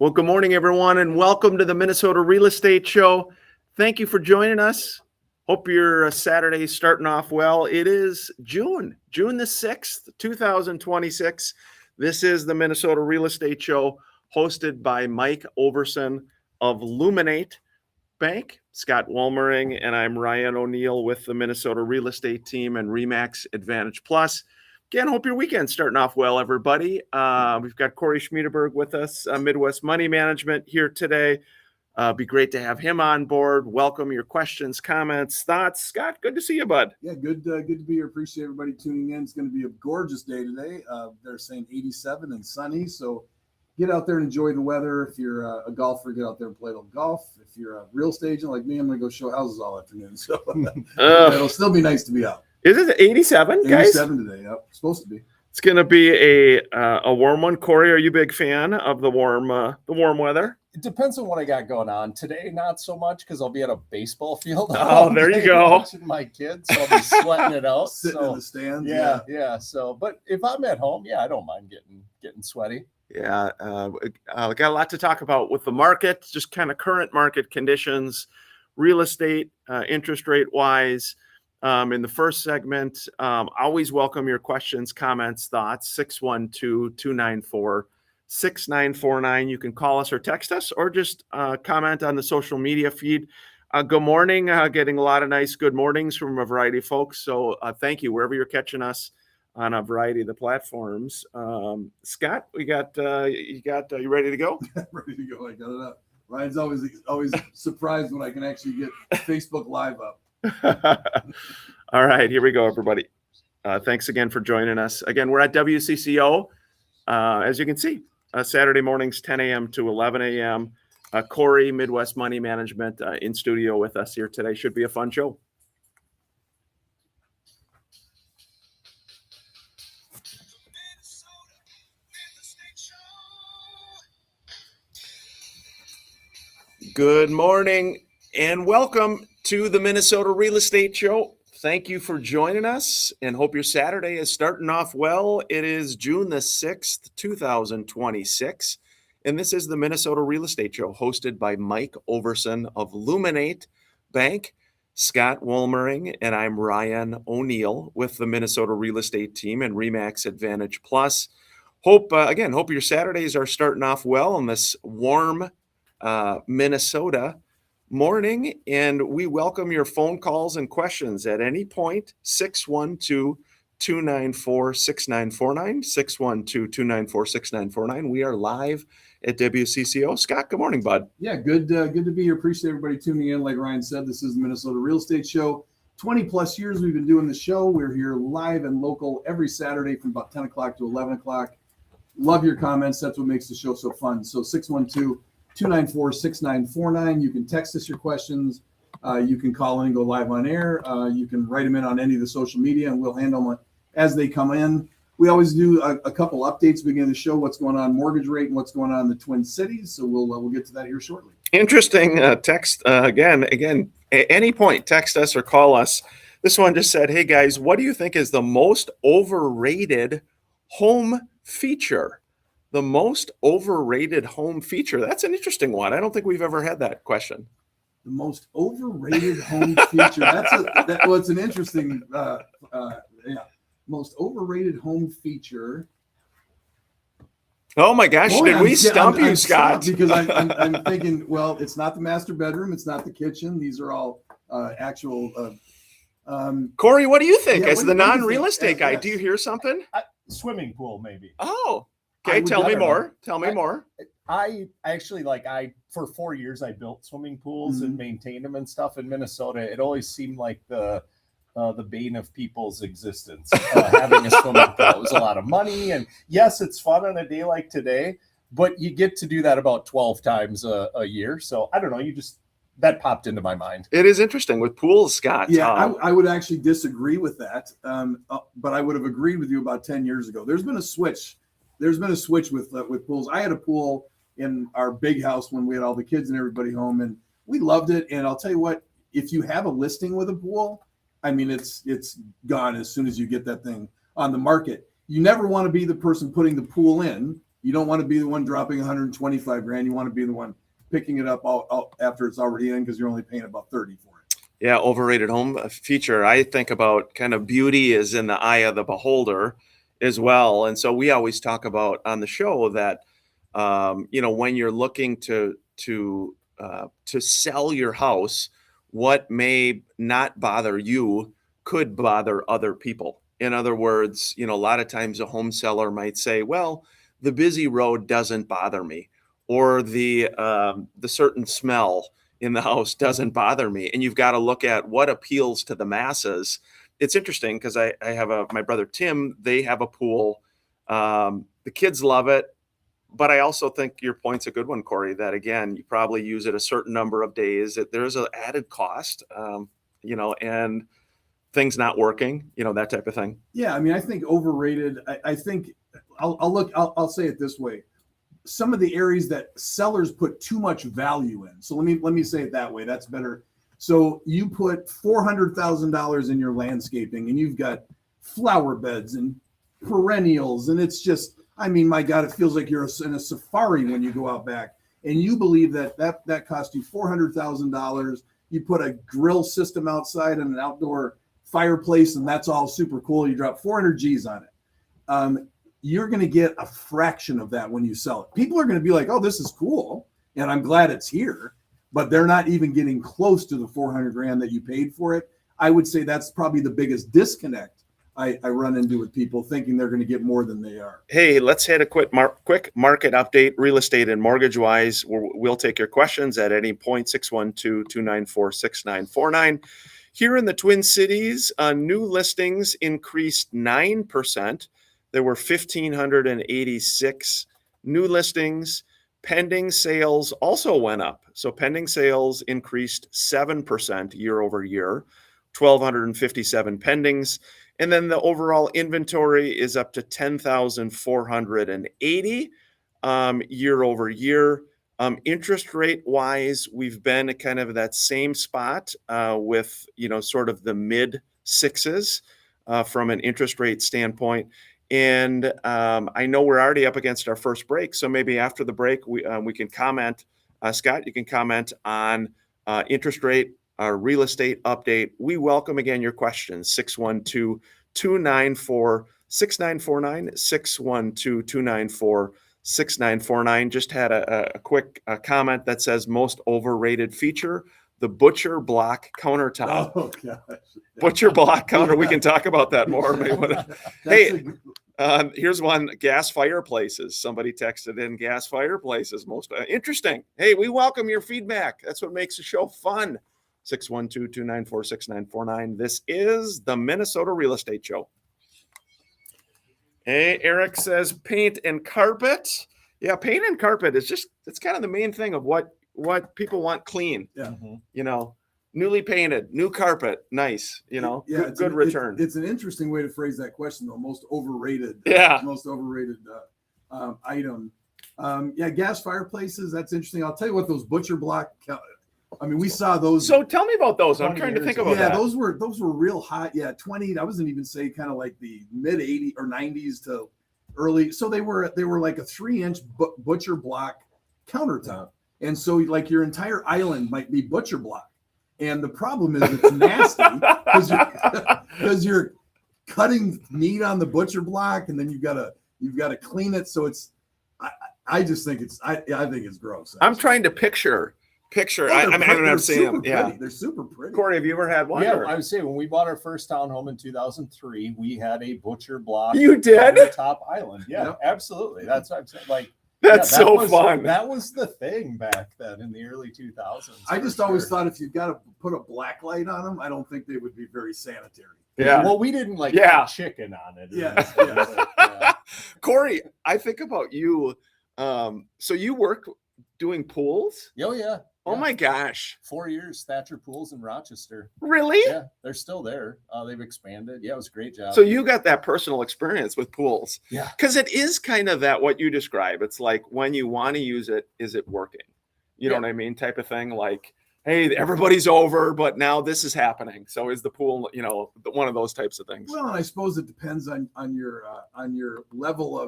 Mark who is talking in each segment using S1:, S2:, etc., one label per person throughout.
S1: Well, good morning, everyone, and welcome to the Minnesota Real Estate Show. Thank you for joining us. Hope your Saturday is starting off well. It is June the 6th, 2026. This is the Minnesota Real Estate Show hosted by Mike Overson of Luminate Bank, Scott Wolmering, and I'm Ryan O'Neill with the Minnesota Real Estate Team and RE/MAX Advantage Plus. Again, hope your weekend's starting off well, everybody. We've got Corey Schmiedeberg with us, Midwest Money Management here today. Be great to have him on board. Welcome your questions, comments, thoughts. Scott, good to see you, bud.
S2: Yeah, good to be here. Appreciate everybody tuning in. It's going to be a gorgeous day today. They're saying 87 and sunny, so get out there and enjoy the weather. If you're a golfer, get out there and play a little golf. If you're a real estate agent like me, I'm going to go show houses all afternoon. So it'll still be nice to be out.
S1: Is it 87, guys?
S2: 87 today. Yep, supposed to be.
S1: It's going to be a warm one. Corey, are you a big fan of the warm weather?
S3: It depends on what I got going on. Today, not so much because I'll be at a baseball field.
S1: Oh, there you go.
S3: Watching my kids, so I'll be sweating it out.
S2: Sitting in the stands.
S3: Yeah. So, but if I'm at home, I don't mind getting sweaty.
S1: Yeah, I got a lot to talk about with the market, just kind of current market conditions, real estate, interest rate wise. In the first segment, always welcome your questions, comments, thoughts, 612-294-6949. You can call us or text us or just comment on the social media feed. Good morning. Getting a lot of nice good mornings from a variety of folks. So thank you wherever you're catching us on a variety of the platforms. Scott, you ready to go?
S2: Ready to go. I got it up. Ryan's always surprised when I can actually get Facebook Live up.
S1: All right, here we go, everybody. Thanks again for joining us. Again, we're at WCCO. As you can see, Saturday mornings, 10 a.m. to 11 a.m. Corey, Midwest Money Management, in studio with us here today. Should be a fun show. Good morning and welcome to the Minnesota Real Estate Show. Thank you for joining us and hope your Saturday is starting off well. It is June the 6th, 2026, and this is the Minnesota Real Estate Show hosted by Mike Overson of Luminate Bank, Scott Wolmering, and I'm Ryan O'Neill with the Minnesota Real Estate Team and RE/MAX Advantage Plus. Hope your Saturdays are starting off well in this warm Minnesota morning, and we welcome your phone calls and questions at any point. 612-294-6949, 612-294-6949. We are live at WCCO. Scott, good morning, bud.
S2: Yeah, good to be here. Appreciate everybody tuning in. Like Ryan said, this is the Minnesota Real Estate Show. 20 plus years we've been doing the show. We're here live and local every Saturday from about 10 o'clock to 11 o'clock. Love your comments. That's what makes the show so fun. So 612-294-6949. You can text us your questions. You can call in and go live on air. You can write them in on any of the social media, and we'll handle them as they come in. We always do a couple updates beginning of the show, what's going on mortgage rate and what's going on in the Twin Cities. So we'll get to that here shortly.
S1: Interesting text. Again, at any point, text us or call us. This one just said, hey, guys, what do you think is the most overrated home feature? The most overrated home feature. That's an interesting one. I don't think we've ever had that question.
S2: The most overrated home feature. It's an interesting, most overrated home feature.
S1: Oh my gosh! Did we stump you, Scott?
S2: Because I'm thinking, well, it's not the master bedroom, it's not the kitchen. These are all actual.
S1: Corey, what do you think? As the non-real estate guy, do you hear something?
S3: Swimming pool, maybe.
S1: Oh. Okay, tell me more.
S3: I actually for 4 years I built swimming pools and maintained them and stuff in Minnesota. It always seemed like the bane of people's existence, having a swimming pool. It was a lot of money, and yes, it's fun on a day like today, but you get to do that about 12 times a year. So I don't know. That popped into my mind.
S1: It is interesting with pools, Scott.
S2: Yeah, I would actually disagree with that, but I would have agreed with you about 10 years ago. There's been a switch with pools. I had a pool in our big house when we had all the kids and everybody home, and we loved it. And I'll tell you what, if you have a listing with a pool, I mean, it's gone as soon as you get that thing on the market. You never want to be the person putting the pool in You don't want to be the one dropping 125 grand. You want to be the one picking it up all after it's already in because you're only paying about 30 for it.
S1: Yeah, overrated home feature. I think about kind of beauty is in the eye of the beholder as well. And so we always talk about on the show that, when you're looking to sell your house, what may not bother you could bother other people. In other words, a lot of times a home seller might say, well, the busy road doesn't bother me, or the certain smell in the house doesn't bother me. And you've got to look at what appeals to the masses. It's interesting because I have my brother Tim, they have a pool. The kids love it. But I also think your point's a good one, Corey, that again, you probably use it a certain number of days. That there's an added cost, and things not working, that type of thing.
S2: Yeah, I mean, I think overrated. I think I'll say it this way. Some of the areas that sellers put too much value in. So let me say it that way. That's better. So you put $400,000 in your landscaping and you've got flower beds and perennials. And it's just, I mean, my God, it feels like you're in a safari when you go out back, and you believe that cost you $400,000. You put a grill system outside and an outdoor fireplace, and that's all super cool. You drop 400 G's on it. You're going to get a fraction of that when you sell it. People are going to be like, oh, this is cool, and I'm glad it's here, but they're not even getting close to the 400 grand that you paid for it. I would say that's probably the biggest disconnect I run into with people, thinking they're going to get more than they are.
S1: Hey, let's hit a quick market update, real estate and mortgage wise. We'll take your questions at any point, 612-294-6949. Here in the Twin Cities, new listings increased 9%. There were 1,586 new listings. Pending sales also went up. So pending sales increased 7% year over year, 1,257 pendings. And then the overall inventory is up to 10,480 year over year. Interest rate wise, we've been kind of that same spot with, sort of the mid sixes from an interest rate standpoint. And I know we're already up against our first break. So maybe after the break, we can comment. Scott, you can comment on interest rate, real estate update. We welcome again your questions, 612-294-6949, 612-294-6949. Just had a quick comment that says most overrated feature, the butcher block countertop.
S2: Oh, gosh.
S1: Butcher block counter. We can talk about that more. Hey, here's one, gas fireplaces. Somebody texted in gas fireplaces. Most interesting. Hey, we welcome your feedback. That's what makes the show fun. 612-294-6949. This is the Minnesota Real Estate Show. Hey, Eric says paint and carpet. Yeah, paint and carpet is it's kind of the main thing of what people want clean.
S2: Yeah.
S1: Newly painted, new carpet, nice, good return.
S2: It's an interesting way to phrase that question, though. Most overrated item. Gas fireplaces, that's interesting. I'll tell you what, those butcher block, we saw those.
S1: So tell me about those. I'm trying to think about that.
S2: Those were real hot. Yeah, 20. I wasn't even say kind of like the mid 80s or 90s to early. So they were like a 3-inch butcher block countertop, and so like your entire island might be butcher block. And the problem is it's nasty because you're cutting meat on the butcher block, and then you've got to clean it. So I just think I think it's gross.
S1: I'm trying to picture. I never seen them. Yeah,
S2: they're super pretty.
S1: Corey, have you ever had one?
S3: Yeah, I would say when we bought our first townhome in 2003, we had a butcher block.
S1: You did?
S3: Top island. Yeah, yep. Absolutely. That's what I'm saying. Like.
S1: That's fun.
S3: That was the thing back then in the early 2000s.
S2: I just always thought if you've got to put a black light on them, I don't think they would be very sanitary.
S1: Yeah.
S3: Well, we didn't put chicken on it.
S2: Yeah.
S1: Corey, I think about you. So you work doing pools?
S3: Oh, yeah.
S1: Oh my gosh.
S3: 4 years, Thatcher Pools in Rochester.
S1: Really?
S3: Yeah, they're still there. They've expanded. Yeah, it was a great job.
S1: So you got that personal experience with pools.
S3: Yeah.
S1: Because it is kind of that what you describe. It's like when you want to use it, is it working? You know what I mean? Type of thing. Like, hey, everybody's over, but now this is happening. So is the pool, one of those types of things?
S2: Well, and I suppose it depends on your level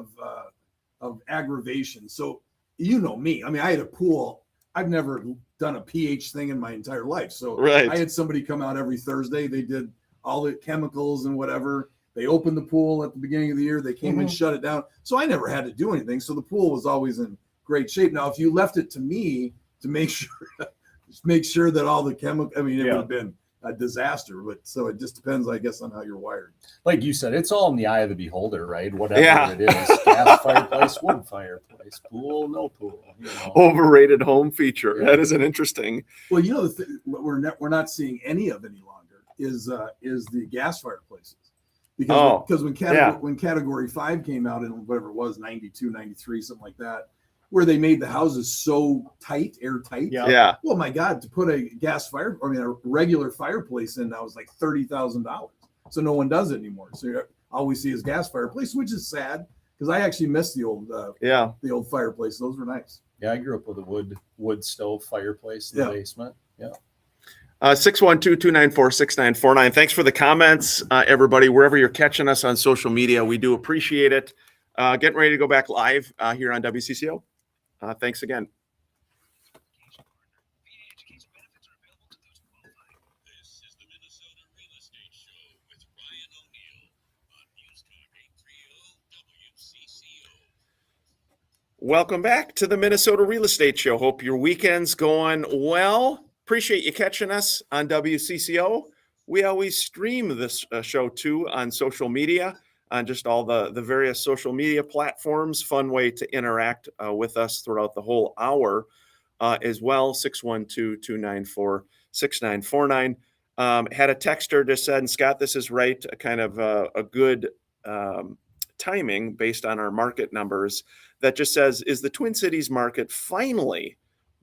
S2: aggravation. So you know me. I mean, I had a pool. I've never done a pH thing in my entire life. So
S1: Right.
S2: I had somebody come out every Thursday. They did all the chemicals and whatever. They opened the pool at the beginning of the year. They came and shut it down. So I never had to do anything. So the pool was always in great shape. Now, if you left it to me to make sure that all the chemical, I mean, it would have been a disaster. But so it just depends, I guess, on how you're wired.
S3: Like you said, it's all in the eye of the beholder, right? Whatever it is, gas fireplace, wood fireplace, pool, no pool. You know.
S1: Overrated home feature. That is an interesting.
S2: Well, you know, what we're not seeing any of any longer is the gas fireplaces. Because when category 5 came out in whatever it was, 92, 93, something like that, where they made the houses so tight, airtight.
S1: Yeah.
S2: Well, my God, to put a a regular fireplace in now is like $30,000. So no one does it anymore. So all we see is gas fireplace, which is sad because I actually miss the old fireplace. Those were nice.
S3: Yeah, I grew up with a wood stove fireplace in the basement. Yeah.
S1: 612-294-6949. Thanks for the comments, everybody, wherever you're catching us on social media. We do appreciate it. Getting ready to go back live here on WCCO. Thanks again.
S4: This is the Minnesota Real Estate Show with Ryan O'Neal on News Talk 830 WCCO.
S1: Welcome back to the Minnesota Real Estate Show. Hope your weekend's going well. Appreciate you catching us on WCCO. We always stream this show too on social media, on just all the various social media platforms. Fun way to interact with us throughout the whole hour as well. 612-294-6949. Had a texter just said, and Scott, this is right, a kind of a good timing based on our market numbers that just says, is the Twin Cities market finally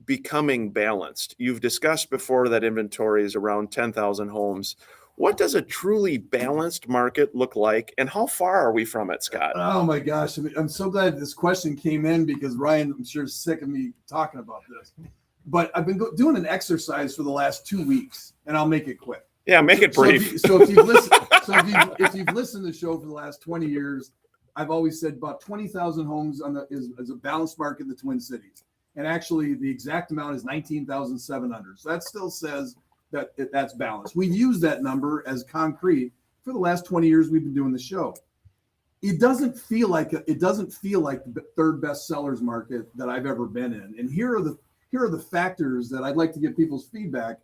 S1: becoming balanced? You've discussed before that inventory is around 10,000 homes. What does a truly balanced market look like, and how far are we from it, Scott?
S2: Oh my gosh, I'm so glad this question came in because Ryan, I'm sure, is sick of me talking about this. But I've been doing an exercise for the last 2 weeks, and I'll make it quick.
S1: Yeah, make it brief.
S2: So if you've listened to the show for the last 20 years, I've always said about 20,000 homes is a balanced market in the Twin Cities. And actually, the exact amount is 19,700. So that still says that's balanced. We've used that number as concrete for the last 20 years we've been doing the show. It doesn't feel like the third best sellers market that I've ever been in. And here are the factors that I'd like to get people's feedback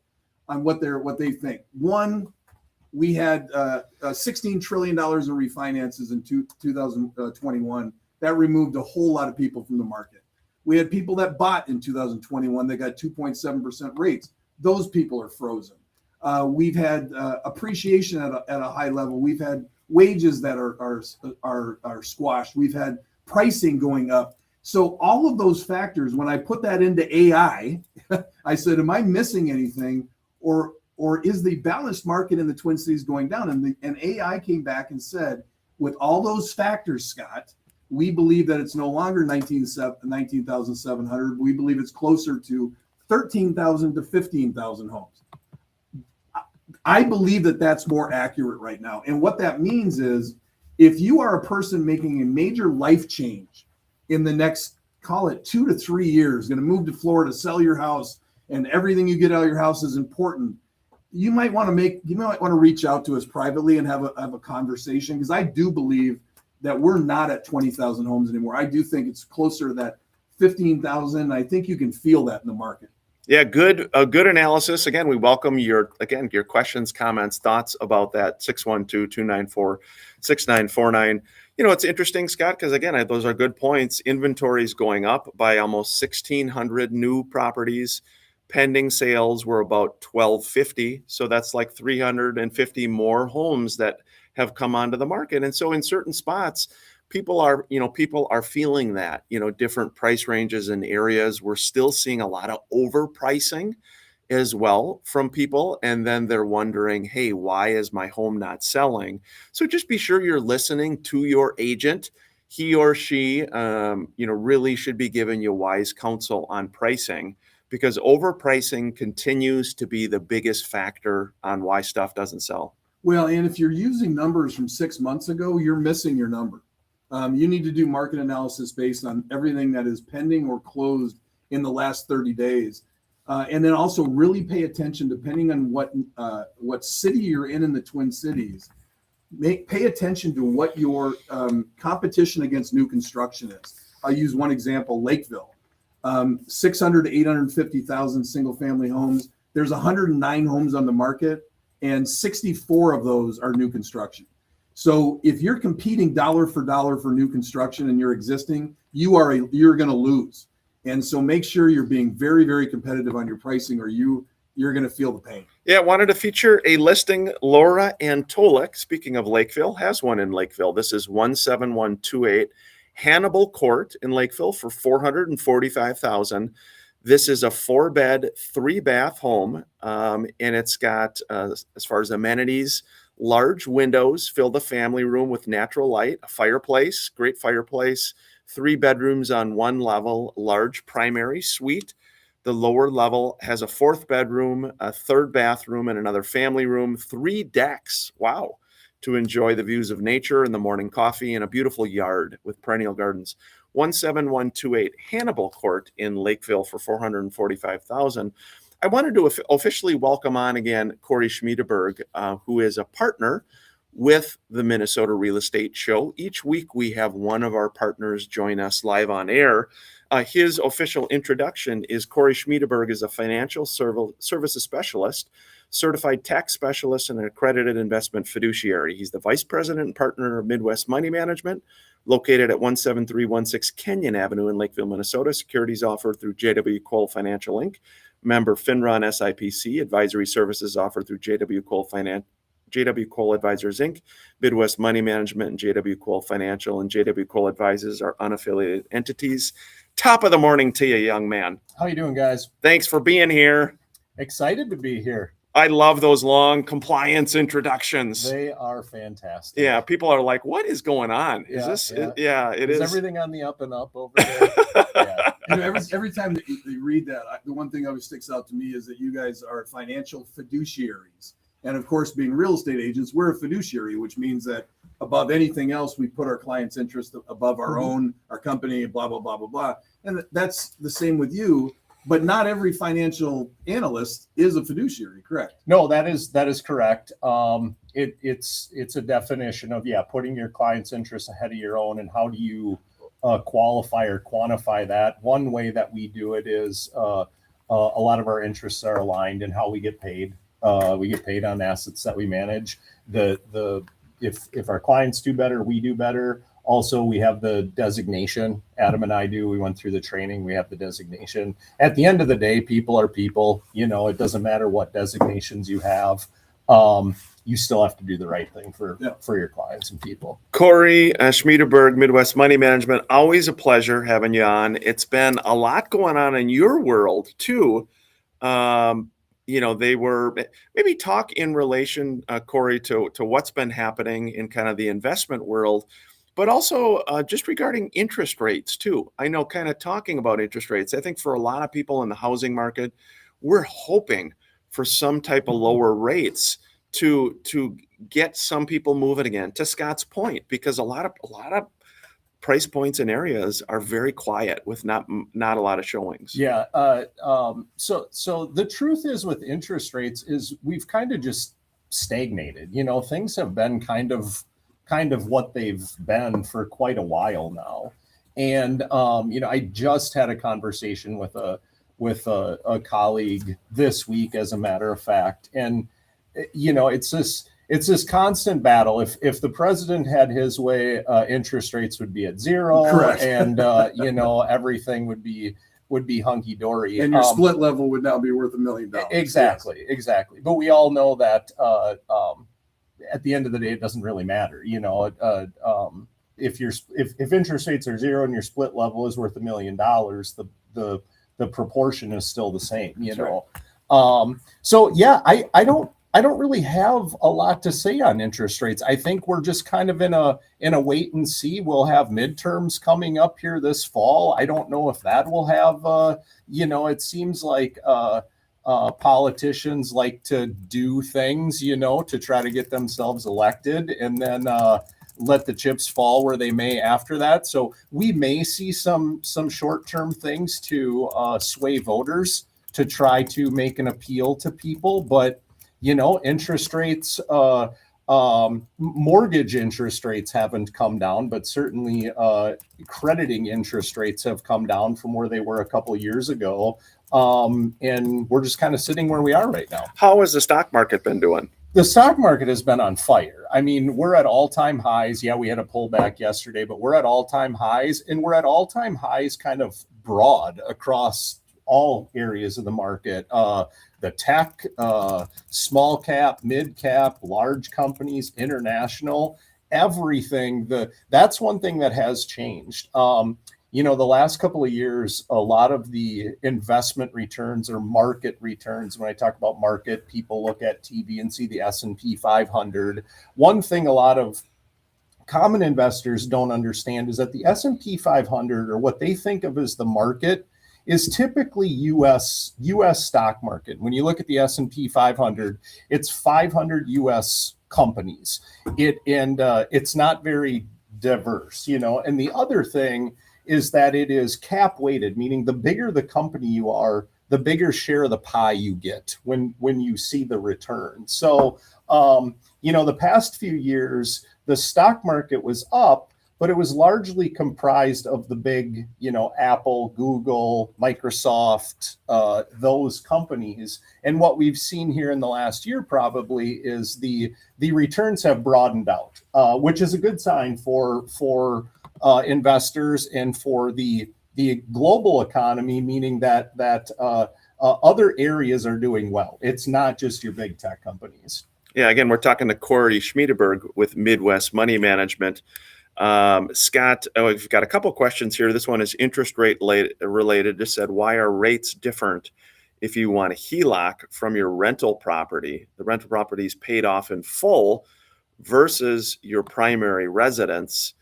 S2: on what they think. One, we had $16 trillion in refinances in 2021. That removed a whole lot of people from the market. We had people that bought in 2021 that got 2.7% rates. Those people are frozen. We've had appreciation at a high level. We've had wages that are squashed. We've had pricing going up. So all of those factors, when I put that into AI, I said, am I missing anything, or is the balanced market in the Twin Cities going down? And AI came back and said, with all those factors, Scott, we believe that it's no longer 19,700. We believe it's closer to 13,000 to 15,000 homes. I believe that that's more accurate right now. And what that means is, if you are a person making a major life change in the next, call it 2 to 3 years, going to move to Florida, sell your house, and everything you get out of your house is important, you might want to reach out to us privately and have a conversation, because I do believe that we're not at 20,000 homes anymore. I do think it's closer to that 15,000. I think you can feel that in the market.
S1: Yeah, a good analysis. Again, we welcome your questions, comments, thoughts about that. 612-294-6949. You know, it's interesting, Scott, because again, those are good points. Inventory is going up by almost 1,600 new properties. Pending sales were about 1,250. So that's like 350 more homes that have come onto the market. And so in certain spots, people are feeling that, different price ranges and areas. We're still seeing a lot of overpricing as well from people. And then they're wondering, hey, why is my home not selling? So just be sure you're listening to your agent. He or she, really should be giving you wise counsel on pricing, because overpricing continues to be the biggest factor on why stuff doesn't sell.
S2: Well, and if you're using numbers from 6 months ago, you're missing your number. You need to do market analysis based on everything that is pending or closed in the last 30 days. And then also really pay attention, depending on what city you're in the Twin Cities. Pay attention to what your competition against new construction is. I'll use one example, Lakeville. 600 to 850,000 single family homes. There's 109 homes on the market, and 64 of those are new construction. So if you're competing dollar for new construction and you're existing, you're going to lose. And so make sure you're being very, very competitive on your pricing, or you're going to feel the pain.
S1: Yeah, wanted to feature a listing. Laura Antolik, speaking of Lakeville, has one in Lakeville. This is 17128 Hannibal Court in Lakeville for $445,000. This is a 4-bed, 3-bath home, and it's got, as far as amenities, large windows fill the family room with natural light, a fireplace, great fireplace, 3 bedrooms on one level, large primary suite. The lower level has a 4th bedroom, a 3rd bathroom, and another family room, 3 decks. Wow. To enjoy the views of nature and the morning coffee, and a beautiful yard with perennial gardens. 17128 Hannibal Court in Lakeville for $445,000. I wanted to officially welcome on again Corey Schmiedeberg, who is a partner with the Minnesota Real Estate Show. Each week we have one of our partners join us live on air. His official introduction is Corey Schmiedeberg is a financial services specialist, certified tax specialist, and an accredited investment fiduciary. He's the vice president and partner of Midwest Money Management, located at 17316 Kenyon Avenue in Lakeville, Minnesota. Securities offered through JW Cole Financial Inc., member FINRA and SIPC. Advisory services offered through JW Cole Advisors Inc., Midwest Money Management, and JW Cole Financial and JW Cole Advisors are unaffiliated entities. Top of the morning to you, young man.
S3: How you doing, guys?
S1: Thanks for being here.
S3: Excited to be here.
S1: I love those long compliance introductions.
S3: They are fantastic.
S1: Yeah, people are like, what is going on? Is
S3: Yeah,
S1: this?
S3: yeah.
S1: It
S3: Is
S1: is.
S3: everything on the up and up over there? Yeah.
S2: Every time that you read that, the one thing that always sticks out to me is that you guys are financial fiduciaries. And of course, being real estate agents, we're a fiduciary, which means that above anything else, we put our client's interest above our own, our company, blah, blah, blah, blah, blah. And that's the same with you. But not every financial analyst is a fiduciary, correct?
S3: No, that is correct. It's a definition of putting your client's interests ahead of your own, and how do you qualify or quantify that? One way that we do it is a lot of our interests are aligned in how we get paid. We get paid on assets that we manage. If our clients do better, we do better. Also, we have the designation. Adam and I do. We went through the training. We have the designation. At the end of the day, people are people. It doesn't matter what designations you have. You still have to do the right thing for your clients and people.
S1: Corey Schmiedeberg, Midwest Money Management, always a pleasure having you on. It's been a lot going on in your world, too. They were maybe talk in relation, Corey, to what's been happening in kind of the investment world, but also just regarding interest rates, too. I know, kind of talking about interest rates, I think for a lot of people in the housing market, we're hoping for some type of lower rates to get some people moving again, to Scott's point, because a lot of price points and areas are very quiet with not a lot of showings.
S3: Yeah. So the truth is, with interest rates, is we've kind of just stagnated. Things have been kind of what they've been for quite a while now. And I just had a conversation with a colleague this week, as a matter of fact, and it's this constant battle. If the president had his way, interest rates would be at 0.
S2: Correct.
S3: And everything would be hunky dory.
S2: And your split level would now be worth $1 million.
S3: Exactly. But we all know that at the end of the day, it doesn't really matter. If interest rates are 0 and your split level is worth $1 million, the proportion is still the same. Right. So yeah, I don't really have a lot to say on interest rates. I think we're just kind of in a wait and see. We'll have midterms coming up here this fall. I don't know if that will have, it seems like politicians like to do things, to try to get themselves elected. And then let the chips fall where they may after that. So we may see some short-term things to sway voters to try to make an appeal to people. But, interest rates, mortgage interest rates haven't come down, but certainly crediting interest rates have come down from where they were a couple of years ago. And we're just kind of sitting where we are right now.
S1: How has the stock market been doing?
S3: The stock market has been on fire. I mean, we're at all-time highs. Yeah, we had a pullback yesterday, but we're at all-time highs, and we're at all-time highs kind of broad across all areas of the market. The tech, small cap, mid cap, large companies, international, everything. That's one thing that has changed. The last couple of years, a lot of the investment returns or market returns, when I talk about market, people look at TV and see the S&P 500. One thing a lot of common investors don't understand is that the S&P 500, or what they think of as the market, is typically U.S. stock market. When you look at the S&P 500, it's 500 U.S. companies. It's not very diverse, And the other thing is that it is cap weighted, meaning the bigger the company you are, the bigger share of the pie you get when you see the return. So, the past few years, the stock market was up, but it was largely comprised of the big, Apple, Google, Microsoft, those companies. And what we've seen here in the last year probably is the returns have broadened out, which is a good sign for investors and for the global economy, meaning that other areas are doing well. It's not just your big tech companies.
S1: Yeah, again, we're talking to Corey Schmiedeberg with Midwest Money Management. Scott, we've got a couple questions here. This one is interest rate related. Just said, why are rates different if you want a HELOC from your rental property? The rental property is paid off in full versus your primary residence.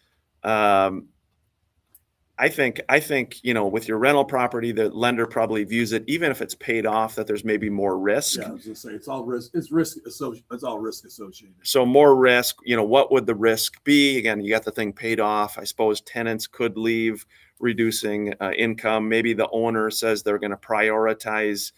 S1: I think, with your rental property, the lender probably views it, even if it's paid off, that there's maybe more risk.
S2: Yeah, I was gonna say it's all risk. It's risk associated. It's all risk associated.
S1: So more risk. What would the risk be? Again, you got the thing paid off. I suppose tenants could leave, reducing income. Maybe the owner says they're going to prioritize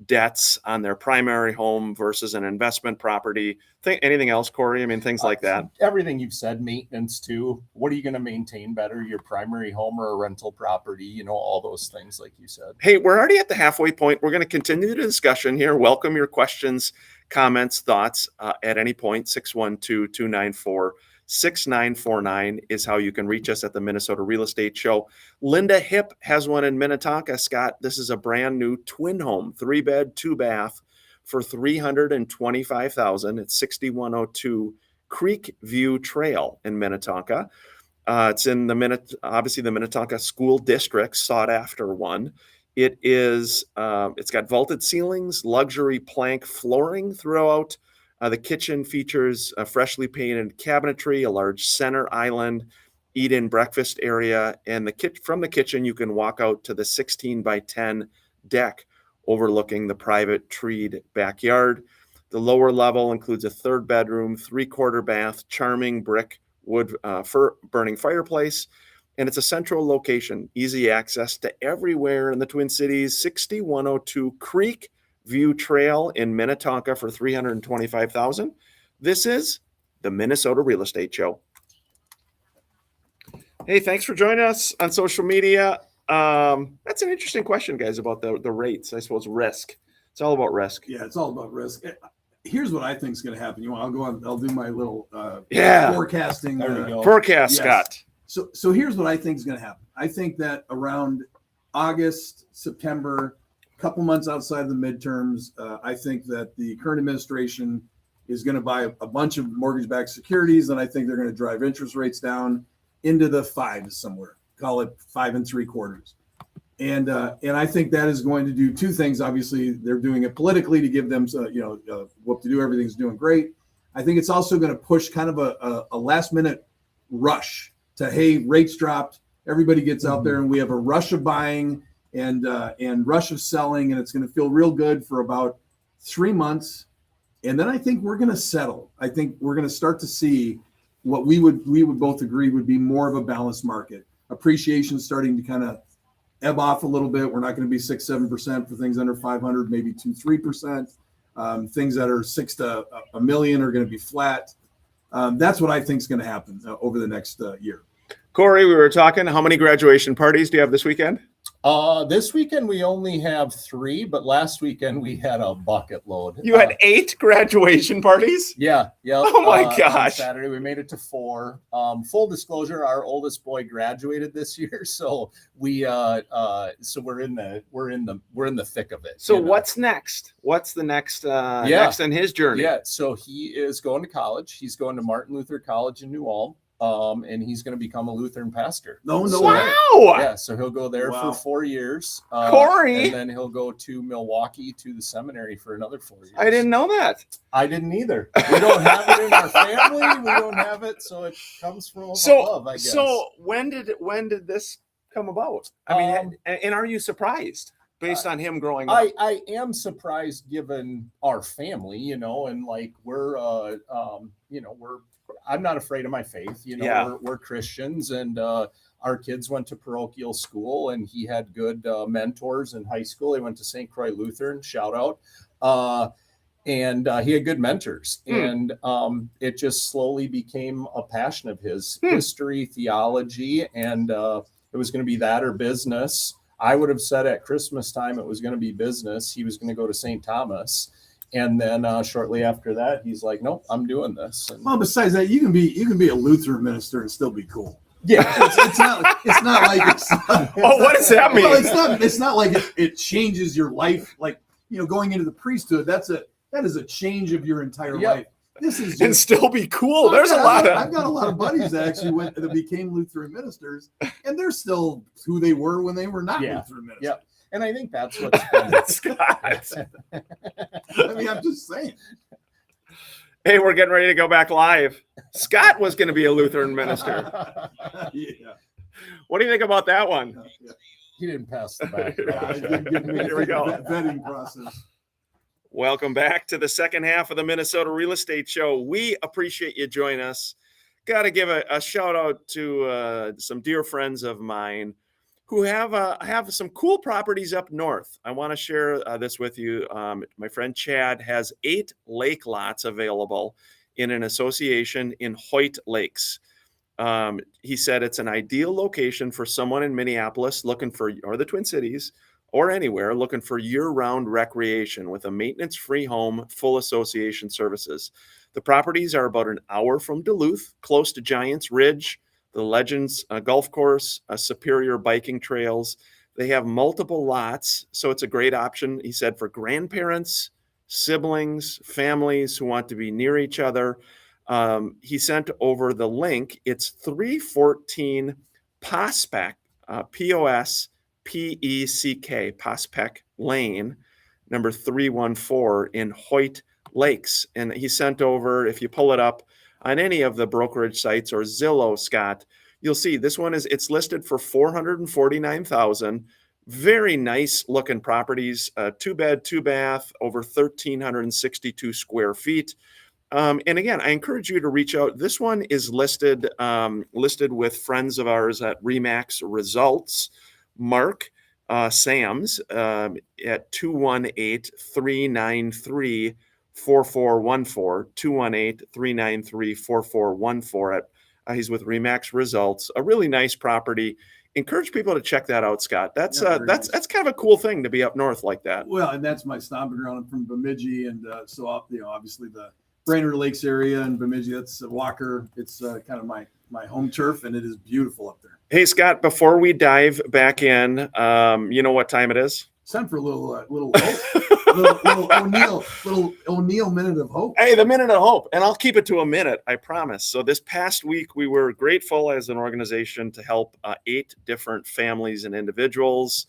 S1: debts on their primary home versus an investment property. Anything else, Corey? I mean, things like that.
S3: Everything you've said, maintenance too. What are you going to maintain better, your primary home or a rental property? All those things, like you said.
S1: Hey, we're already at the halfway point. We're going to continue the discussion here. Welcome your questions, comments, thoughts at any point. 612-294-6949 is how you can reach us at the Minnesota Real Estate Show. Linda Hip has one in Minnetonka. Scott, this is a brand new twin home, 3-bed, 2-bath for $325,000. It's 6102 Creek View Trail in Minnetonka. It's in obviously the Minnetonka School District, sought after one. It's got vaulted ceilings, luxury plank flooring throughout. The kitchen features a freshly painted cabinetry, a large center island, eat-in breakfast area, and from the kitchen you can walk out to the 16 by 10 deck overlooking the private treed backyard. The lower level includes a 3rd bedroom, 3/4 bath, charming brick wood burning fireplace, and it's a central location, easy access to everywhere in the Twin Cities. 6102 Creek View Trail in Minnetonka for $325,000. This is the Minnesota Real Estate Show. Hey, thanks for joining us on social media. That's an interesting question, guys, about the rates. I suppose risk. It's all about risk.
S2: Yeah, it's all about risk. Here's what I think is going to happen. I'll go on. I'll do my little forecasting.
S3: There we go.
S1: Forecast, yes. Scott.
S2: So here's what I think is going to happen. I think that around August, September, a couple months outside of the midterms, I think that the current administration is going to buy a bunch of mortgage-backed securities, and I think they're going to drive interest rates down into the 5s somewhere. Call it 5 3/4. And I think that is going to do two things. Obviously, they're doing it politically to give them, what to do. Everything's doing great. I think it's also going to push kind of a last minute rush to, hey, rates dropped. Everybody gets out there, and we have a rush of buying and rush of selling, and it's going to feel real good for about 3 months. And then I think we're going to settle. I think we're going to start to see, what we would both agree would be more of a balanced market. Appreciation starting to kind of ebb off a little bit. We're not going to be 6-7% for things under 500, maybe 2-3%. Things that are 6 to a million are going to be flat. That's what I think is going to happen over the next year.
S1: Corey, we were talking. How many graduation parties do you have this weekend?
S3: This weekend we only have 3, but last weekend we had a bucket load.
S1: You had 8 graduation parties?
S3: Yeah.
S1: Oh my
S3: On
S1: gosh.
S3: Saturday we made it to 4. Full disclosure, our oldest boy graduated this year, so we're in the thick of it.
S1: So
S3: you know?
S1: what's next? What's the next next in his journey?
S3: Yeah, so he is going to college. He's going to Martin Luther College in New Ulm. And he's going to become a Lutheran pastor.
S2: No way.
S1: Wow.
S3: Yeah, so he'll go there
S2: Wow.
S3: for 4 years.
S1: Corey.
S3: And then he'll go to Milwaukee to the seminary for another 4 years.
S1: I didn't know that.
S3: I didn't either. We don't have it in our family. We don't have it, so it comes from above, I guess.
S1: So when did this come about? I mean, and are you surprised based on him growing up?
S3: I am surprised given our family, and like I'm not afraid of my faith. We're Christians, and our kids went to parochial school, and he had good mentors in high school. He went to St. Croix Lutheran, shout out. And he had good mentors, and it just slowly became a passion of his, history, theology, and it was going to be that or business. I would have said at Christmas time it was going to be business. He was going to go to St. Thomas. And then shortly after that, he's like, "Nope, I'm doing this." And,
S2: Well, besides that, you can be a Lutheran minister and still be cool.
S3: yeah,
S2: It's not like it's.
S1: Oh, what does that mean?
S2: Well, it's not like it changes your life. Like going into the priesthood, that is a change of your entire
S3: Yep.
S2: life. This is
S1: And
S2: just,
S1: still be cool. There's a lot
S2: I've
S1: of.
S2: got a lot of buddies that became Lutheran ministers, and they're still who they were when they were not
S3: Yeah.
S2: Lutheran ministers.
S3: Yep. And I think that's what's been,
S1: Scott.
S2: I mean, I'm just saying.
S1: Hey, we're getting ready to go back live. Scott was going to be a Lutheran minister.
S2: Yeah.
S1: What do you think about that one?
S2: Yeah.
S3: he didn't pass the back.
S1: Here we go.
S2: Vetting process.
S1: Welcome back to the second half of the Minnesota Real Estate Show. We appreciate you joining us. Got to give a shout out to some dear friends of mine who have some cool properties up north. I want to share this with you. My friend Chad has 8 lake lots available in an association in Hoyt Lakes. He said it's an ideal location for someone in Minneapolis or the Twin Cities, or anywhere looking for year-round recreation with a maintenance-free home, full association services. The properties are about an hour from Duluth, close to Giants Ridge, the Legends Golf Course, Superior biking trails. They have multiple lots, so it's a great option, he said, for grandparents, siblings, families who want to be near each other. He sent over the link. It's 314 Prospect, P-O-S-P-E-C-K, Prospect Lane, number 314 in Hoyt Lakes. And he sent over, if you pull it up on any of the brokerage sites or Zillow, Scott, you'll see this one it's listed for $449,000. Very nice looking properties, 2-bed, 2-bath, over 1,362 square feet. And again, I encourage you to reach out. This one is listed with friends of ours at Remax Results, Mark Sams at 218-393-4414, 218-393-4414. He's with Remax Results, a really nice property. Encourage people to check that out, Scott. That's
S2: nice.
S1: That's kind of a cool thing to be up north like that.
S2: Well, and that's my stomping ground. I'm from Bemidji, and so obviously the Brainerd Lakes area and Bemidji. That's Walker. It's kind of my home turf, and it is beautiful up there.
S1: Hey, Scott, before we dive back in, you know what time it is?
S2: It's time for a little hope. little O'Neill minute of hope.
S1: Hey, the minute of hope. And I'll keep it to a minute, I promise. So this past week, we were grateful as an organization to help 8 different families and individuals.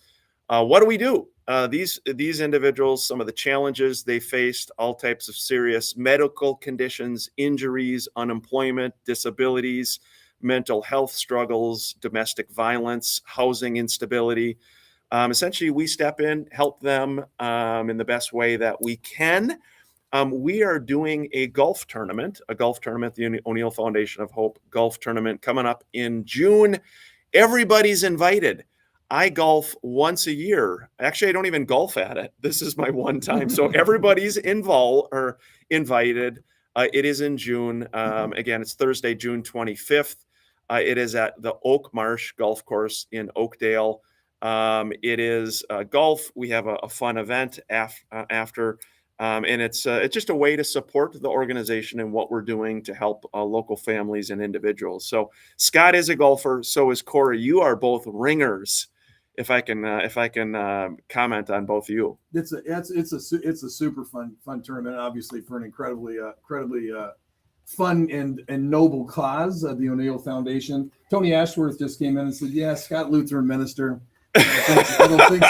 S1: What do? These individuals, some of the challenges they faced, all types of serious medical conditions, injuries, unemployment, disabilities, mental health struggles, domestic violence, housing instability. Essentially, we step in, help them in the best way that we can. We are doing a golf tournament, the O'Neill Foundation of Hope golf tournament coming up in June. Everybody's invited. I golf once a year. Actually, I don't even golf at it. This is my one time. So everybody's involved or invited. It is in June. Again, it's Thursday, June 25th. It is at the Oak Marsh Golf Course in Oakdale. It is golf. We have a fun event after. And it's just a way to support the organization and what we're doing to help local families and individuals. So Scott is a golfer. So is Corey. You are both ringers. If I can comment on both of you.
S2: It's a super fun tournament, obviously for an incredibly fun and noble cause. The O'Neill Foundation. Tony Ashworth just came in and said, "Yeah, Scott Lutheran minister." I don't think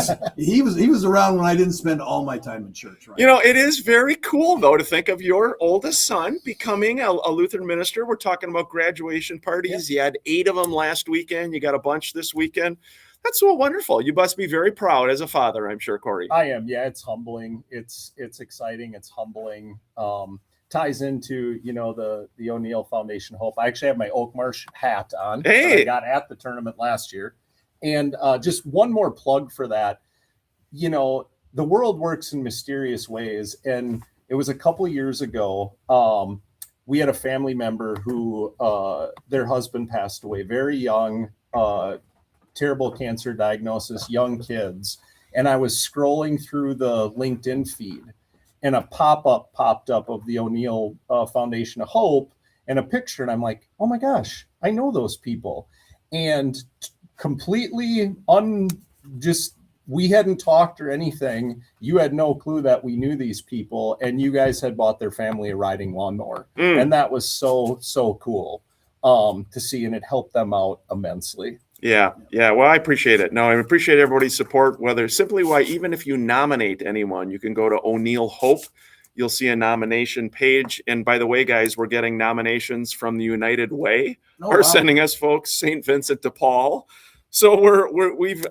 S2: so. He was around when I didn't spend all my time in church. Right?
S1: It is very cool though to think of your oldest son becoming a Lutheran minister. We're talking about graduation parties. Yeah. You had 8 of them last weekend. You got a bunch this weekend. That's so wonderful. You must be very proud as a father, I'm sure, Corey.
S3: I am. Yeah, it's humbling. It's exciting. It's humbling. Ties into, the O'Neill Foundation Hope. I actually have my Oak Marsh hat on.
S1: Hey.
S3: I got at the tournament last year. And just one more plug for that. The world works in mysterious ways. And it was a couple of years ago. We had a family member who their husband passed away very young, terrible cancer diagnosis, young kids. And I was scrolling through the LinkedIn feed and a pop-up popped up of the O'Neill Foundation of Hope and a picture. And I'm like, oh my gosh, I know those people. And completely we hadn't talked or anything. You had no clue that we knew these people, and you guys had bought their family a riding lawnmower. And that was so cool to see, and it helped them out immensely.
S1: Yeah. Well, I appreciate it. No, I appreciate everybody's support, even if you nominate anyone, you can go to O'Neill Hope. You'll see a nomination page. And by the way, guys, we're getting nominations from the United Way. Sending us folks, St. Vincent de Paul. So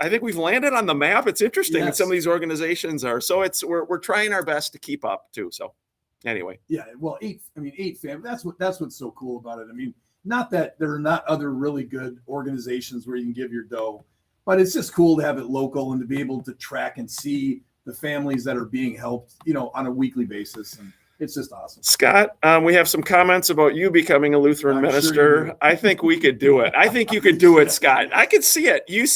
S1: I think we've landed on the map. It's interesting that some of these organizations are. So we're trying our best to keep up too. So anyway.
S2: Yeah. Well, 8 families. That's what's so cool about it. I mean, not that there are not other really good organizations where you can give your dough, but it's just cool to have it local and to be able to track and see the families that are being helped, on a weekly basis. And it's just awesome.
S1: Scott, we have some comments about you becoming a Lutheran minister. Sure, I think we could do it. I think you could do it, Scott. I could see it. You've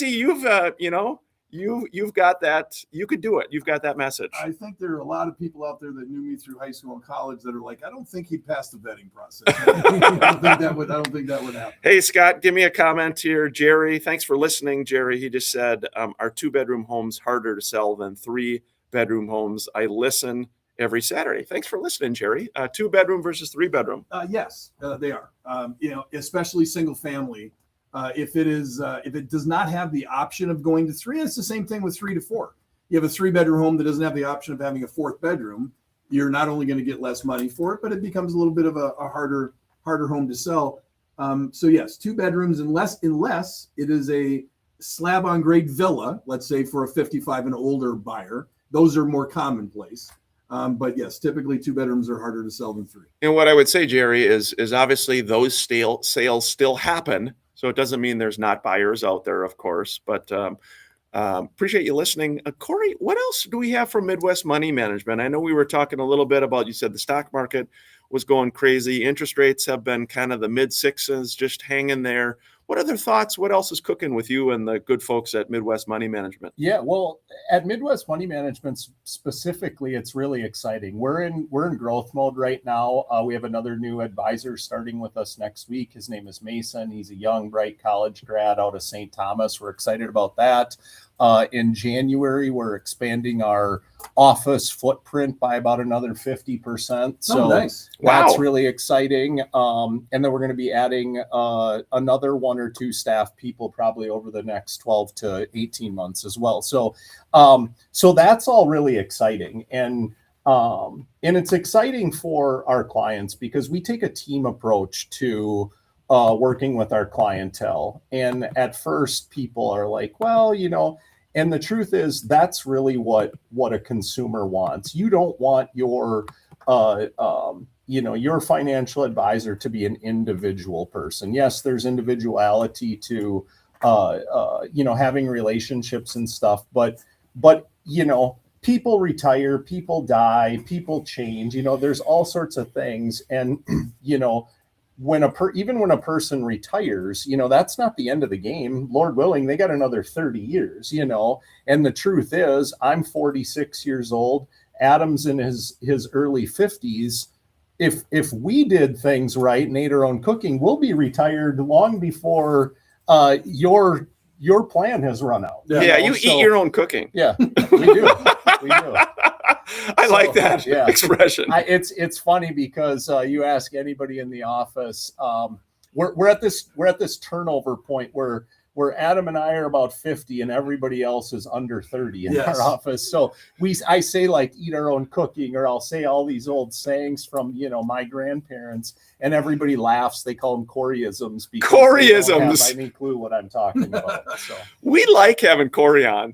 S1: got that. You could do it. You've got that message.
S2: I think there are a lot of people out there that knew me through high school and college that are like, I don't think he'd pass the vetting process. I don't think that would happen.
S1: Hey, Scott, give me a comment here. Jerry, thanks for listening. Jerry, he just said, are 2-bedroom homes harder to sell than 3-bedroom homes? I listen every Saturday. Thanks for listening, Jerry. 2-bedroom versus 3-bedroom.
S2: Yes, they are. Especially single family. If it does not have the option of going to 3, it's the same thing with 3 to 4. You have a 3-bedroom home that doesn't have the option of having a 4th bedroom. You're not only going to get less money for it, but it becomes a little bit of a harder home to sell. So yes, 2 bedrooms, unless it is a slab on grade villa, let's say for a 55 and older buyer, those are more commonplace. But yes, typically 2 bedrooms are harder to sell than 3.
S1: And what I would say, Jerry, is obviously those sales still happen. So it doesn't mean there's not buyers out there, of course, but appreciate you listening. Corey, what else do we have from Midwest Money Management? I know we were talking a little bit about, you said the stock market was going crazy. Interest rates have been kind of the mid-6s, just hanging there. What other thoughts? What else is cooking with you and the good folks at Midwest Money Management?
S3: Yeah, well, at Midwest Money Management specifically, it's really exciting. We're in growth mode right now. We have another new advisor starting with us next week. His name is Mason. He's a young, bright college grad out of St. Thomas. We're excited about that. In January, we're expanding our office footprint by about another 50%. So
S2: nice.
S3: That's really exciting. And then we're going to be adding another 1 or 2 staff people probably over the next 12 to 18 months as well. So that's all really exciting. And it's exciting for our clients because we take a team approach to working with our clientele. And at first people are like, well, And the truth is, that's really what a consumer wants. You don't want your your financial advisor to be an individual person. Yes, there's individuality to having relationships and stuff, but people retire, people die, people change. There's all sorts of things, and when a person retires, that's not the end of the game. Lord willing, they got another 30 years. And the truth is, I'm 46 years old. Adam's in his early 50s. If we did things right and ate our own cooking, we'll be retired long before your plan has run out.
S1: Yeah, you eat your own cooking.
S3: Yeah, we do. We do.
S1: I like that expression.
S3: It's funny because you ask anybody in the office, we're at this turnover point where Adam and I are about 50 and everybody else is under 30 in our office. So I say like eat our own cooking, or I'll say all these old sayings from my grandparents, and everybody laughs. They call them Coreyisms because they don't have any clue what I'm talking about. So
S1: we like having Corey on.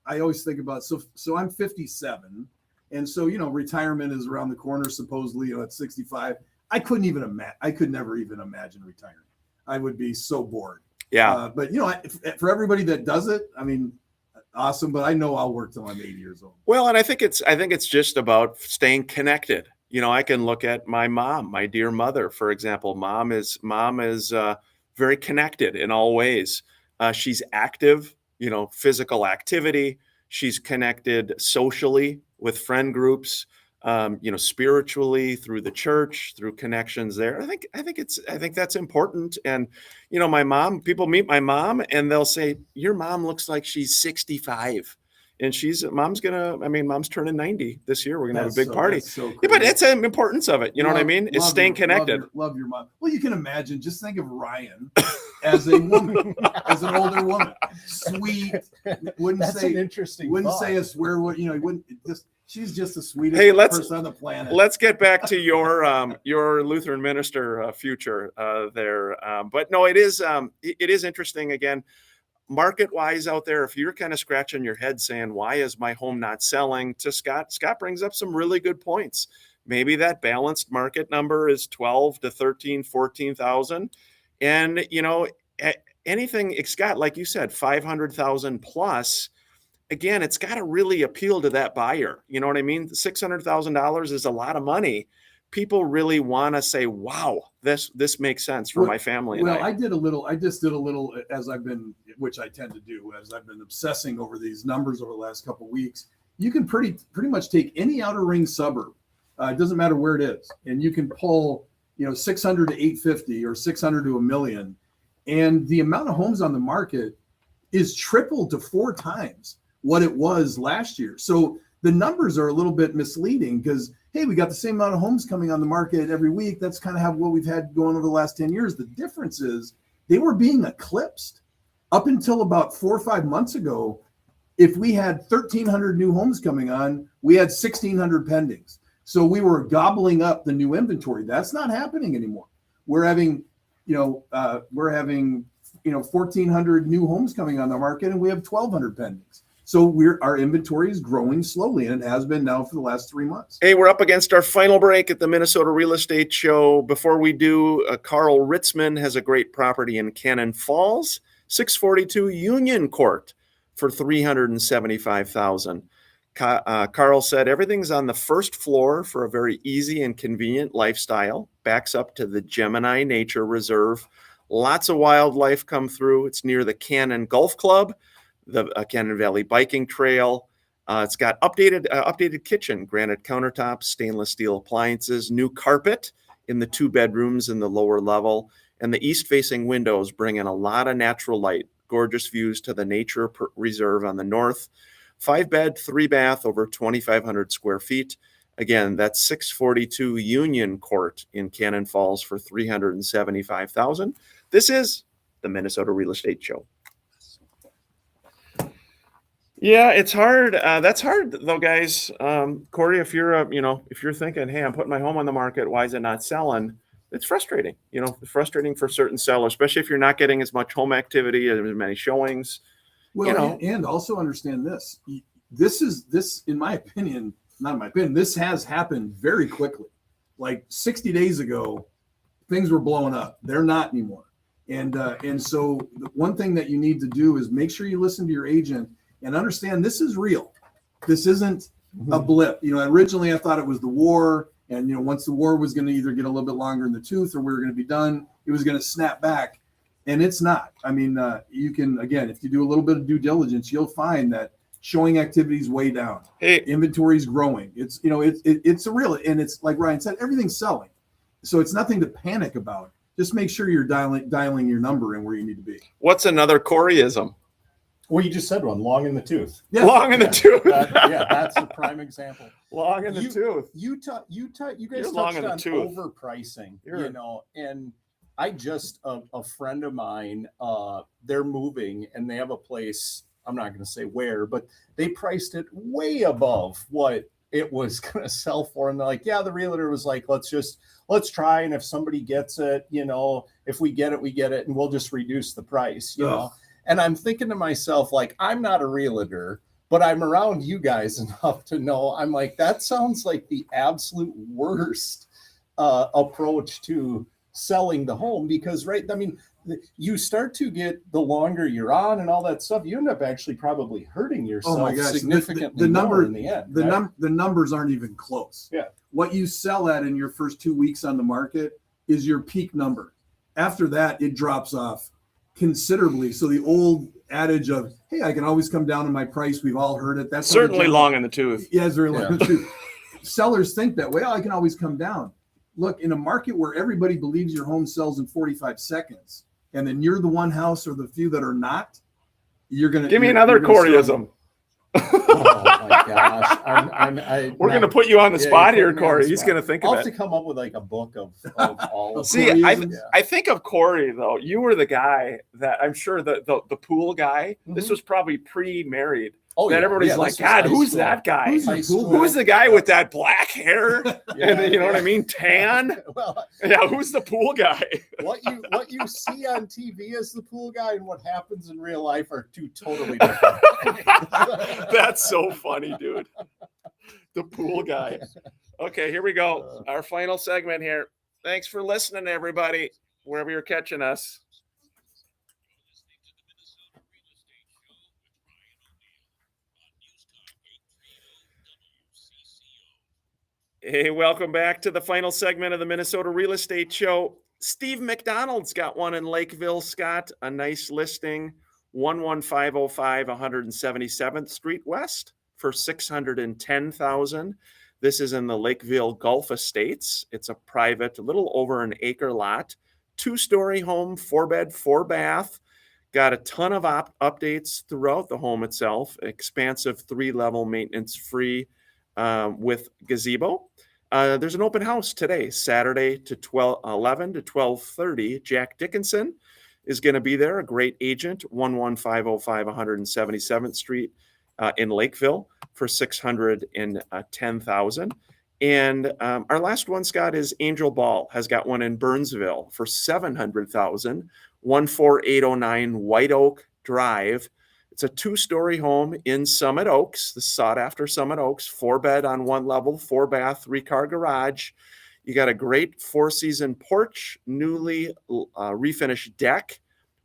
S2: I always think about so I'm 57, and so retirement is around the corner supposedly at 65. I could never even imagine retiring. I would be so bored.
S1: Yeah.
S2: But for everybody that does it, I mean, awesome. But I know I'll work till I'm 80 years old.
S1: Well, and I think it's just about staying connected. I can look at my mom, my dear mother, for example. Mom is very connected in all ways. She's active, physical activity. She's connected socially with friend groups, spiritually through the church, through connections there. I think that's important. And, my mom, people meet my mom and they'll say, your mom looks like she's 65. And mom's turning 90 this year. We're going to have a big party.
S2: So
S1: yeah, but it's the importance of it. You know what I mean? It's staying connected.
S2: Love your mom. Well, you can imagine, just think of Ryan as a woman, as an older woman, sweet,
S3: That's an interesting thought.
S2: say a swear word, he wouldn't just, she's just the sweetest person on the planet.
S1: Let's get back to your Lutheran minister future there. But no, it is interesting again. Market-wise out there, if you're kind of scratching your head saying, why is my home not selling? To Scott brings up some really good points. Maybe that balanced market number is 12 to 13, 14,000. And, anything, Scott, like you said, 500,000 plus, again, it's got to really appeal to that buyer. You know what I mean? $600,000 is a lot of money. People really want to say, wow, this makes sense for my family.
S2: Well, I just did a little as I've been, which I tend to do as I've been obsessing over these numbers over the last couple of weeks. You can pretty much take any outer ring suburb. It doesn't matter where it is. And you can pull, 600 to 850 or 600 to 1 million. And the amount of homes on the market is tripled to 4 times what it was last year. So the numbers are a little bit misleading because, hey, we got the same amount of homes coming on the market every week. That's kind of what we've had going over the last 10 years. The difference is they were being eclipsed up until about 4 or 5 months ago. If we had 1,300 new homes coming on, we had 1,600 pendings. So we were gobbling up the new inventory. That's not happening anymore. We're having 1,400 new homes coming on the market, and we have 1,200 pendings. So our inventory is growing slowly, and it has been now for the last 3 months.
S1: Hey, we're up against our final break at the Minnesota Real Estate Show. Before we do, Carl Ritzman has a great property in Cannon Falls, 642 Union Court for $375,000. Carl said everything's on the first floor for a very easy and convenient lifestyle. Backs up to the Gemini Nature Reserve. Lots of wildlife come through. It's near the Cannon Golf Club, the Cannon Valley Biking Trail. It's got updated kitchen, granite countertops, stainless steel appliances, new carpet in the 2 bedrooms in the lower level, and the east-facing windows bring in a lot of natural light. Gorgeous views to the nature reserve on the north. 5-bed, 3-bath, over 2,500 square feet. Again, that's 642 Union Court in Cannon Falls for $375,000. This is the Minnesota Real Estate Show. Yeah, it's hard. That's hard though, guys. Corey, if you're thinking, hey, I'm putting my home on the market, why is it not selling? It's frustrating. Frustrating for certain sellers, especially if you're not getting as much home activity, as many showings.
S2: Well,
S1: you know.
S2: and also understand this. This, in my opinion, not in my opinion, this has happened very quickly. Like 60 days ago, things were blowing up. They're not anymore. And so the one thing that you need to do is make sure you listen to your agent and understand this is real. This isn't a blip. You know, originally I thought it was the war, and you know, once the war was going to either get a little bit longer in the tooth or we were going to be done, it was going to snap back. And it's not. I mean, you can, again, if you do a little bit of due diligence, you'll find that showing activity is way down.
S1: Hey,
S2: Inventory is growing. It's, you know, it's a real, and it's like Ryan said, everything's selling. So it's nothing to panic about. Just make sure you're dialing your number in where you need to be.
S1: what's another Coreyism?
S3: Well, you just said one, long in the tooth.
S2: Yeah.
S1: Long in the tooth.
S3: That's a prime example.
S1: Long in the
S3: You-
S1: tooth.
S3: You guys
S1: You're long
S3: touched
S1: in the
S3: on
S1: tooth.
S3: overpricing,
S1: You're-
S3: you know, and I just, a friend of mine, they're moving and they have a place, I'm not going to say where, but they priced it way above what it was going to sell for. And they're like, yeah, the realtor was like, let's try. And if somebody gets it, you know, if we get it and we'll just reduce the price, you know? And I'm thinking to myself, like, I'm not a realtor, but I'm around you guys enough to know, I'm like, that sounds like the absolute worst approach to selling the home, because, right, I mean, you start to get, the longer you're on and all that stuff, you end up actually probably hurting yourself significantly
S2: the number
S3: more in the end. Right?
S2: The numbers aren't even close.
S3: Yeah.
S2: What you sell at in your first 2 weeks on the market is your peak number. After that, it drops off considerably. So the old adage of, hey, I can always come down on my price, we've all heard it. That's
S1: Certainly long in the tooth.
S2: Yeah, it's very long.
S3: Yeah.
S2: Sellers think that way. Oh, I can always come down. Look, in a market where everybody believes your home sells in 45 seconds, and then you're the one house or the few that are not, you're going to
S1: Give me another Coreyism.
S3: Oh my gosh.
S1: We're going to put you on the
S3: Yeah,
S1: spot
S3: you
S1: here,
S3: put me on
S1: Corey.
S3: the
S1: He's
S3: spot.
S1: going to think
S3: I'll
S1: of
S3: have
S1: it.
S3: to come up with like a book of all of
S1: See,
S2: Coreyism.
S1: I think of Corey, though. You were the guy that I'm sure the pool guy, this
S3: Mhm.
S1: was probably pre-married.
S3: Oh,
S1: That everybody's like,
S3: this was
S1: God,
S3: high
S1: who's
S3: school.
S1: that guy?
S2: Who's
S3: High
S2: the pool
S3: school.
S1: Who's the guy with that black hair?
S3: Yeah,
S1: And you know what I
S3: yeah.
S1: mean? Tan?
S3: Well,
S1: Yeah, who's the pool guy?
S3: what you see on TV as the pool guy and what happens in real life are two totally different.
S1: That's so funny, dude. The pool guy. Okay, here we go. Our final segment here. Thanks for listening, everybody, wherever you're catching us. Hey, welcome back to the final segment of the Minnesota Real Estate Show. Steve McDonald's got one in Lakeville, Scott, a nice listing, 11505 177th Street West for $610,000. This is in the Lakeville Gulf Estates. It's a private, a little over an acre lot, 2-story home, 4-bed, 4-bath. Got a ton of updates throughout the home itself. Expansive 3-level maintenance-free with gazebo. There's an open house today, Saturday to 11 to 12:30. Jack Dickinson is going to be there, a great agent, 11505 177th Street in Lakeville for $610,000. And our last one, Scott, is Angel Ball has got one in Burnsville for $700,000, 14809 White Oak Drive. It's a 2-story home in Summit Oaks, the sought-after Summit Oaks, 4-bed on 1 level, 4-bath, 3-car garage. You got a great 4-season porch, newly refinished deck,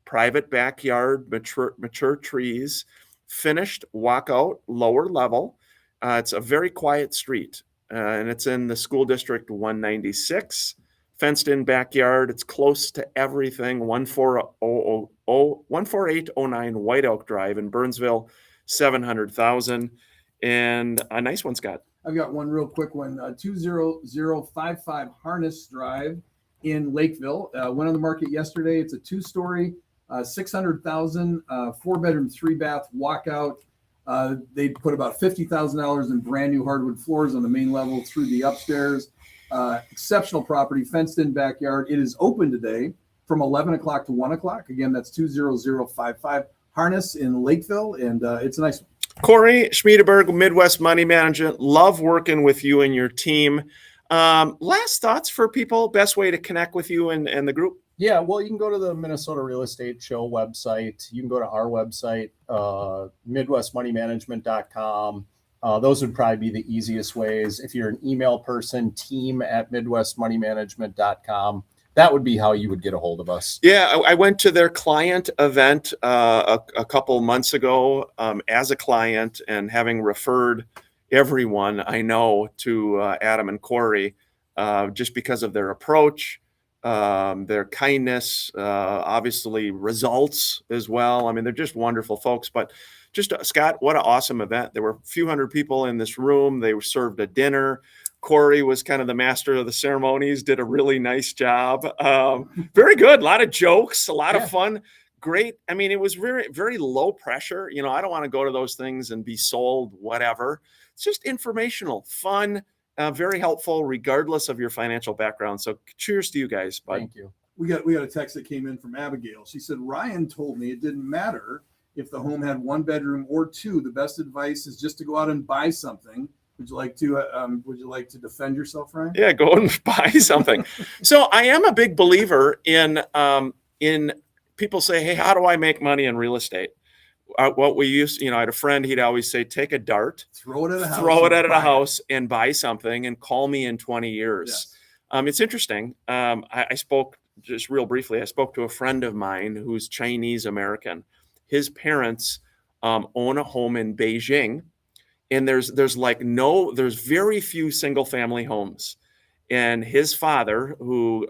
S1: private backyard, mature trees, finished walkout, lower level. It's a very quiet street, and it's in the school district 196. Fenced-in backyard. It's close to everything. 14809 White Oak Drive in Burnsville, $700,000, and a nice one, Scott.
S2: I've got one real quick one. 20055 Harness Drive in Lakeville. Went on the market yesterday. It's a 2-story, 600,000, 4-bedroom, 3-bath walkout. They put about $50,000 in brand new hardwood floors on the main level through the upstairs. Exceptional property, fenced in backyard. It is open today from 11 o'clock to 1 o'clock. Again, that's 20055 Harness in Lakeville, and it's a nice one.
S1: Corey Schmiedeberg, Midwest Money Management. Love working with you and your team. Last thoughts for people, best way to connect with you and the group?
S3: Yeah, well, you can go to the Minnesota Real Estate Show website. You can go to our website, midwestmoneymanagement.com. Those would probably be the easiest ways. If you're an email person, team@midwestmoneymanagement.com. That would be how you would get a hold of us.
S1: Yeah, I went to their client event a couple months ago as a client, and having referred everyone I know to Adam and Corey just because of their approach, their kindness, obviously results as well. I mean, they're just wonderful folks. But just Scott, what an awesome event. There were a few hundred people in this room. They were served a dinner. Corey was kind of the master of the ceremonies, did a really nice job. Very good. A lot of jokes, a lot of fun. Great. I mean, it was very, very low pressure. You know, I don't want to go to those things and be sold whatever. It's just informational, fun, very helpful, regardless of your financial background. So cheers to you guys. Bud.
S3: Thank you.
S2: We got a text that came in from Abigail. She said, Ryan told me it didn't matter if the home had 1 bedroom or 2. The best advice is just to go out and buy something. Would you like to defend yourself, Ryan?
S1: Yeah, go and buy something. So I am a big believer in people say, hey, how do I make money in real estate? What we used, I had a friend, he'd always say, take a dart,
S2: throw it at
S1: a house and buy something and call me in 20 years. Yes. It's interesting. I spoke just real briefly. I spoke to a friend of mine who's Chinese American. His parents own a home in Beijing. And there's very few single family homes. And his father, who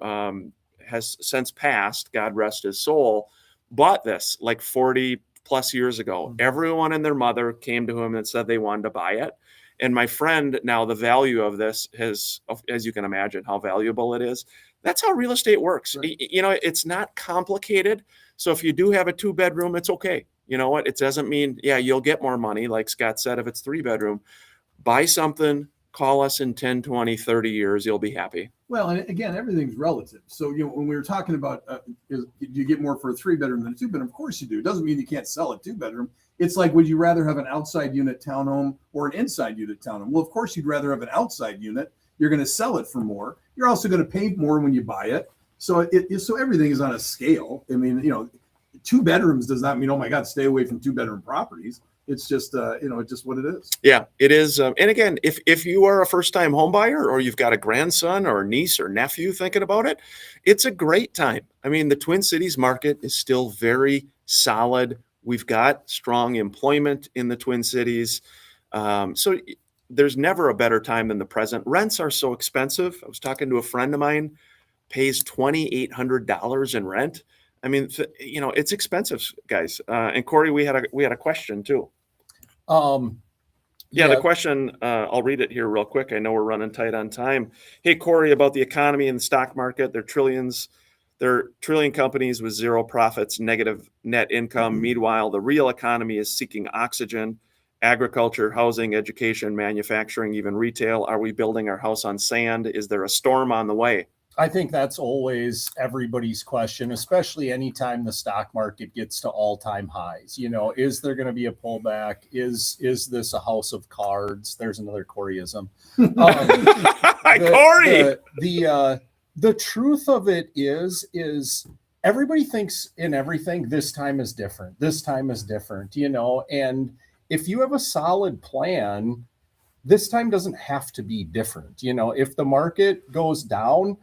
S1: has since passed, God rest his soul, bought this like 40 plus years ago. Mm-hmm. Everyone and their mother came to him and said they wanted to buy it. And my friend, now the value of this has, as you can imagine, how valuable it is. That's how real estate works. Right. It's not complicated. So if you do have a 2-bedroom, it's okay. You know what? It doesn't mean, you'll get more money. Like Scott said, if it's 3-bedroom, buy something, call us in 10, 20, 30 years. You'll be happy.
S2: Well, and again, everything's relative. So, when we were talking about, do you get more for a 3-bedroom than a 2-bedroom? Of course you do. It doesn't mean you can't sell a 2-bedroom. It's like, would you rather have an outside unit townhome or an inside unit townhome? Well, of course you'd rather have an outside unit. You're going to sell it for more. You're also going to pay more when you buy it. So so everything is on a scale. I mean, 2 bedrooms does not mean, oh my God, stay away from 2-bedroom properties. It's just, it's just what it is.
S1: Yeah, it is. And again, if you are a first-time home buyer, or you've got a grandson or niece or nephew thinking about it, it's a great time. I mean, the Twin Cities market is still very solid. We've got strong employment in the Twin Cities. So there's never a better time than the present. Rents are so expensive. I was talking to a friend of mine, pays $2,800 in rent. I mean, it's expensive, guys. And Corey, we had a question too. The question, I'll read it here real quick. I know we're running tight on time. Hey, Corey, about the economy and the stock market, they're trillion companies with zero profits, negative net income. Mm-hmm. Meanwhile, the real economy is seeking oxygen, agriculture, housing, education, manufacturing, even retail. Are we building our house on sand? Is there a storm on the way?
S3: I think that's always everybody's question, especially anytime the stock market gets to all-time highs. Is there going to be a pullback? Is this a house of cards? There's another Coreyism.
S1: Corey!
S3: The truth of it is everybody thinks in everything, this time is different. This time is different, and if you have a solid plan, this time doesn't have to be different. If the market goes down,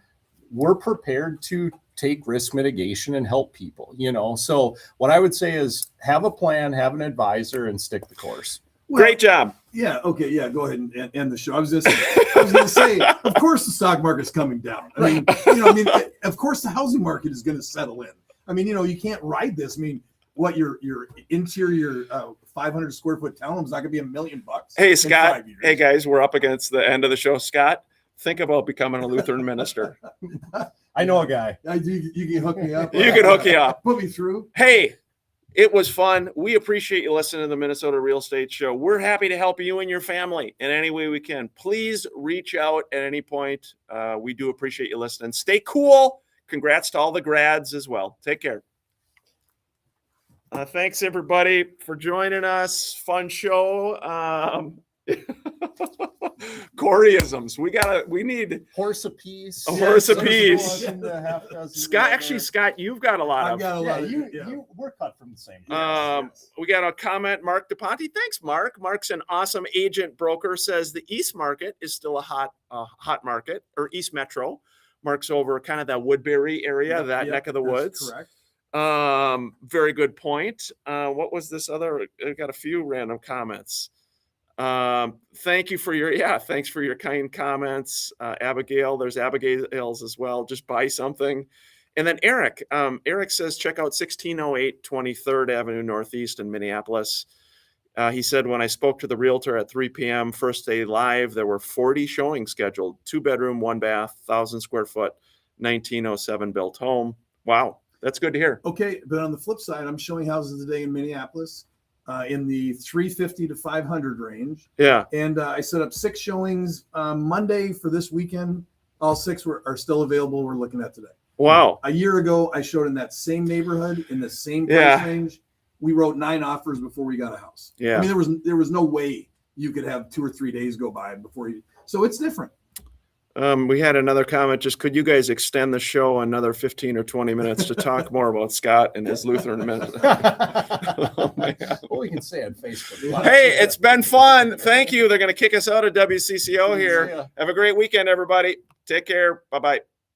S3: we're prepared to take risk mitigation and help people, So what I would say is have a plan, have an advisor, and stick the course.
S2: Well,
S1: great job.
S2: Yeah. Okay. Yeah. Go ahead and end the show. I was going to say, of course, the stock market's coming down. Of course, the housing market is going to settle in. I mean, you can't ride this. I mean, what your interior 500 square foot townhome is not going to be $1 million.
S1: Hey, Scott. Hey, guys, we're up against the end of the show. Scott, think about becoming a Lutheran minister.
S3: I know a guy.
S2: You can hook me up.
S1: You can hook you up.
S2: Put me through.
S1: Hey, it was fun. We appreciate you listening to the Minnesota Real Estate Show. We're happy to help you and your family in any way we can. Please reach out at any point. We do appreciate you listening. Stay cool. Congrats to all the grads as well. Take care. Thanks, everybody, for joining us. Fun show. Coreyisms. We need
S3: Horse apiece.
S1: A horse
S3: There's
S1: apiece.
S3: one and a half dozen
S1: Scott.
S3: there.
S1: Actually, Scott, you've got a lot
S2: I've
S1: of.
S2: got a
S3: Yeah,
S2: lot of
S3: you we're cut from the same.
S2: Yes.
S1: We got a comment, Mark DePonte. Thanks, Mark. Mark's an awesome agent broker. Says the East Market is still a hot market, or East Metro. Mark's over kind of that Woodbury area,
S2: Yep,
S1: that
S2: yep,
S1: neck of the
S2: that's
S1: woods.
S2: Correct.
S1: Very good point. What was this other? I got a few random comments. Thanks for your kind comments. Abigail, there's Abigail's as well. Just buy something. And then Eric says, check out 1608 23rd Avenue Northeast in Minneapolis. He said, when I spoke to the realtor at 3 p.m. first day live, there were 40 showings scheduled, 2-bedroom, 1-bath, 1,000 square foot, 1907 built home. Wow. That's good to hear.
S2: Okay, but on the flip side, I'm showing houses today in Minneapolis in the 350 to 500 range.
S1: Yeah.
S2: And I set up 6 showings Monday for this weekend. All 6 are still available. We're looking at today.
S1: Wow.
S2: A year ago, I showed in that same neighborhood in the same price
S1: Yeah.
S2: range. We wrote 9 offers before we got a house.
S1: Yeah.
S2: I mean, there was no way you could have 2 or 3 days go by before you. So it's different.
S1: We had another comment. Just could you guys extend the show another 15 or 20 minutes to talk more about Scott and his Lutheran ministry? Oh, man.
S3: Well, we can say on Facebook.
S1: Hey, it's been fun. Thank you. They're going to kick us out of WCCO here.
S3: Yeah.
S1: Have a great weekend, everybody. Take care. Bye-bye.